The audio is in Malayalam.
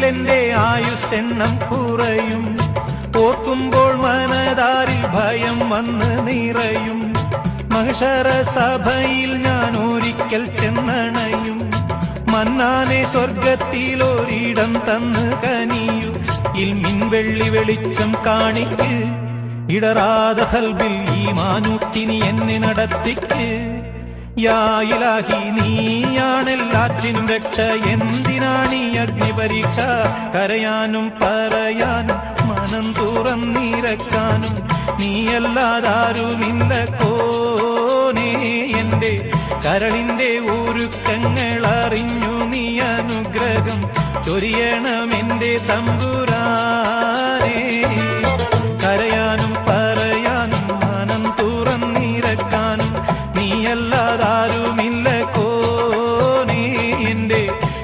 എന്റെ ആയുസ്സെണ്ണം കുറയും. ഓർക്കുമ്പോൾ മനതാരിൽ ഭയം വന്ന് നിറയും. മഹ്ശറ സഭയിൽ ഞാൻ ഒരിക്കൽ ചെന്നണയും. മന്നാനെ സ്വർഗത്തിലൊരിടം തന്ന് കനിയു. ഇൽമിൻ വെള്ളി വെളിച്ചം കാണിക്ക്. ഇടറാത ഖൽബിൽ ഈമാനൂട്ടിനി എന്നെ നടത്തിക്ക്. യാ ഇലാഹി നീയാണെല്ലാറ്റിനും രക്ഷ. എന്തിനാണീ അഗ്നിപരീക്ഷ? കരയാനും പറയാനും മനം തുറന്നിരക്കാനും നീയല്ലാതാരുമില്ല കോനേ. എന്റെ കരളിന്റെ ഒരുക്കങ്ങൾ അറിഞ്ഞു നീ അനുഗ്രഹം ചൊരിയണം എന്റെ തമ്പുരാൻ.